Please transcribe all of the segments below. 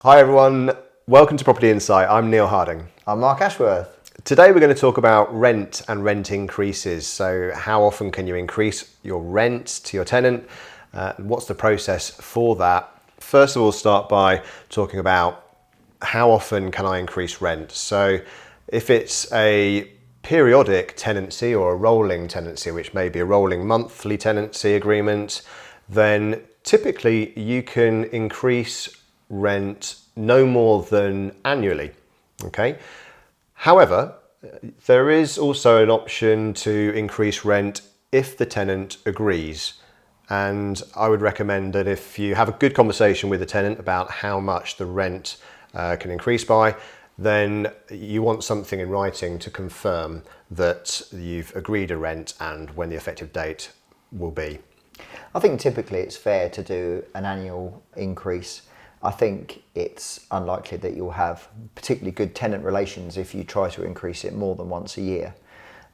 Hi everyone, welcome to Property Insight. I'm Neil Harding. I'm Mark Ashworth. Today we're going to talk about rent and rent increases. So how often can you increase your rent to your tenant? What's the process for that? First of all, start by talking about how often can I increase rent. So if it's a periodic tenancy or a rolling tenancy, which may be a rolling monthly tenancy agreement, then typically you can increase rent no more than annually. Okay. However, there is also an option to increase rent if the tenant agrees. And I would recommend that if you have a good conversation with the tenant about how much the rent can increase by, then you want something in writing to confirm that you've agreed a rent and when the effective date will be. I think typically it's fair to do an annual increase. I think it's unlikely that you'll have particularly good tenant relations if you try to increase it more than once a year.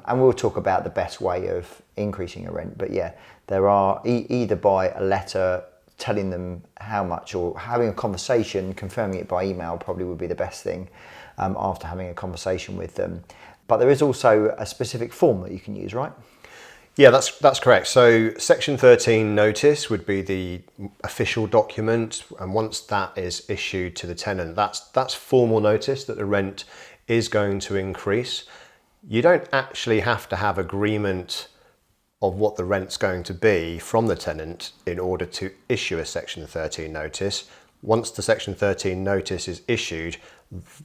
And we'll talk about the best way of increasing a rent. But yeah, there are either by a letter telling them how much or having a conversation, confirming it by email probably would be the best thing after having a conversation with them. But there is also a specific form that you can use, right? Yeah, that's correct. So Section 13 notice would be the official document, and once that is issued to the tenant, that's formal notice that the rent is going to increase. You don't actually have to have agreement of what the rent's going to be from the tenant in order to issue a Section 13 notice. Once the Section 13 notice is issued,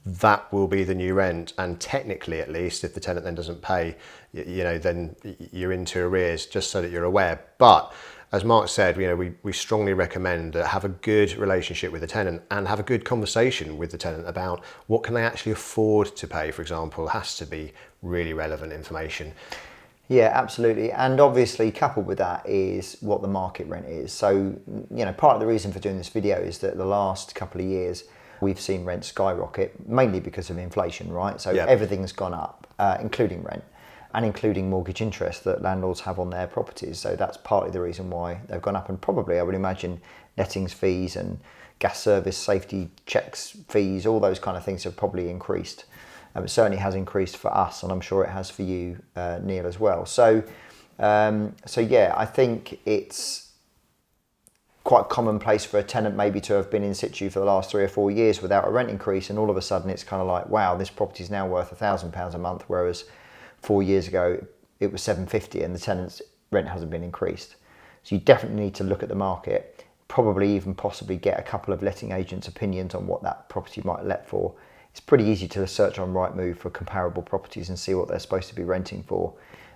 that will be the new rent, and technically, at least, if the tenant then doesn't pay, then you're into arrears, just so that you're aware. But as Mark said, we strongly recommend that have a good relationship with the tenant and have a good conversation with the tenant about what can they actually afford to pay. For example, has to be really relevant information. Yeah, absolutely. And obviously coupled with that is what the market rent is. So, part of the reason for doing this video is that the last couple of years we've seen rent skyrocket, mainly because of inflation, right? So Everything's gone up, including rent and including mortgage interest that landlords have on their properties. So that's partly the reason why they've gone up. And probably, I would imagine, lettings fees and gas service safety checks fees, all those kind of things have probably increased. It certainly has increased for us, and I'm sure it has for you, Neil, as well. So I think it's quite commonplace for a tenant maybe to have been in situ for the last 3 or 4 years without a rent increase, and all of a sudden it's kind of like, wow, this property is now worth £1,000 a month, whereas 4 years ago it was £750 and the tenant's rent hasn't been increased. So you definitely need to look at the market, probably even possibly get a couple of letting agents' opinions on what that property might let for. It's pretty easy to search on Rightmove for comparable properties and see what they're supposed to be renting for,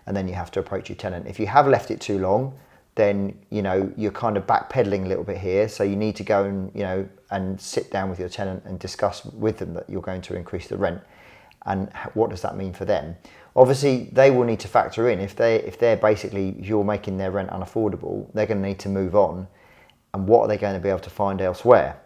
and then you have to approach your tenant. If you have left it too long, then you're kind of backpedaling a little bit here. So you need to go and sit down with your tenant and discuss with them that you're going to increase the rent, and what does that mean for them. Obviously, they will need to factor in if they're basically, you're making their rent unaffordable, they're going to need to move on, and what are they going to be able to find elsewhere?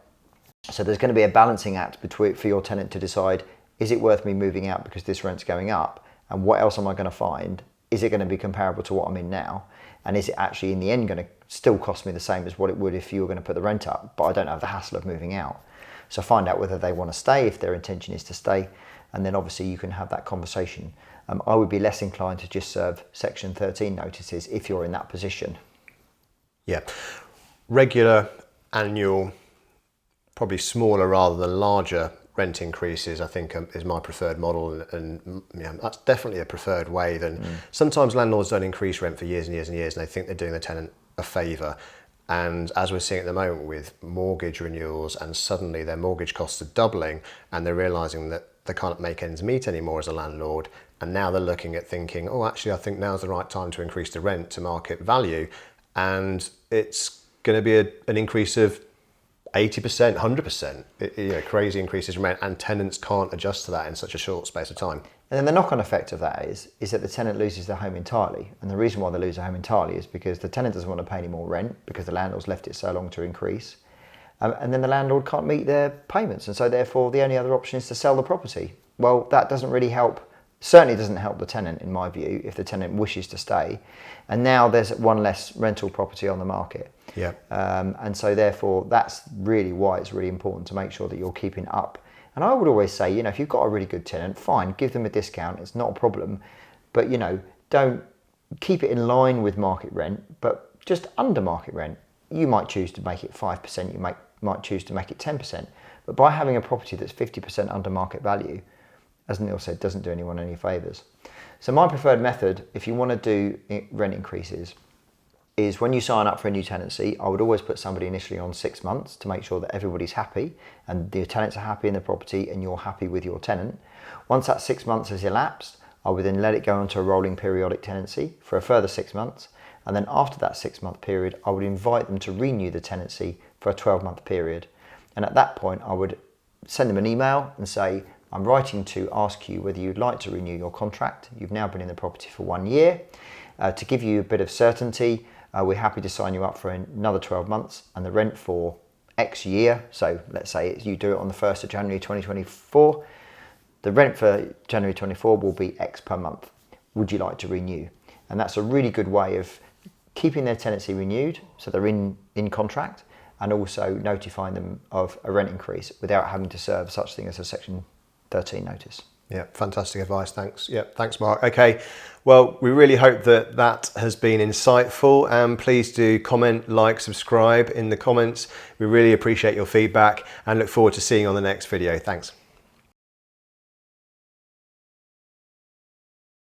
So there's going to be a balancing act for your tenant to decide, is it worth me moving out because this rent's going up, and what else am I going to find? Is it going to be comparable to what I'm in now? And is it actually in the end going to still cost me the same as what it would if you were going to put the rent up, but I don't have the hassle of moving out? So find out whether they want to stay, if their intention is to stay, and then obviously you can have that conversation. I would be less inclined to just serve Section 13 notices if you're in that position. Yeah, regular, annual, probably smaller rather than larger rent increases, I think, is my preferred model, and that's definitely a preferred way. Sometimes landlords don't increase rent for years and years and years, and they think they're doing the tenant a favour. And as we're seeing at the moment with mortgage renewals, and suddenly their mortgage costs are doubling, and they're realising that they can't make ends meet anymore as a landlord, and now they're looking at thinking, oh, actually, I think now's the right time to increase the rent to market value, and it's going to be an increase of 80%, 100%, crazy increases in rent, and tenants can't adjust to that in such a short space of time. And then the knock-on effect of that is that the tenant loses their home entirely. And the reason why they lose their home entirely is because the tenant doesn't want to pay any more rent because the landlord's left it so long to increase. And then the landlord can't meet their payments. And so therefore the only other option is to sell the property. Well, that doesn't really help Certainly doesn't help the tenant, in my view, if the tenant wishes to stay. And now there's one less rental property on the market. Yeah. And so therefore, that's really why it's really important to make sure that you're keeping up. And I would always say, you know, if you've got a really good tenant, fine, give them a discount. It's not a problem. But, you know, don't keep it in line with market rent, but just under market rent. You might choose to make it 5%, you might choose to make it 10%. But by having a property that's 50% under market value, as Neil said, doesn't do anyone any favours. So my preferred method, if you want to do rent increases, is when you sign up for a new tenancy, I would always put somebody initially on 6 months to make sure that everybody's happy and the tenants are happy in the property and you're happy with your tenant. Once that 6 months has elapsed, I would then let it go into a rolling periodic tenancy for a further 6 months. And then after that 6 month period, I would invite them to renew the tenancy for a 12-month period. And at that point, I would send them an email and say, I'm writing to ask you whether you'd like to renew your contract. You've now been in the property for 1 year. To give you a bit of certainty, we're happy to sign you up for another 12 months and the rent for X year. So let's say you do it on the 1st of January 2024. The rent for January 24 will be X per month. Would you like to renew? And that's a really good way of keeping their tenancy renewed, so they're in contract, and also notifying them of a rent increase without having to serve such thing as a Section 13 notice. Yeah, fantastic advice. Thanks. Yeah, thanks, Mark. Okay, well, we really hope that that has been insightful, and please do comment, like, subscribe in the comments. We really appreciate your feedback and look forward to seeing you on the next video. Thanks.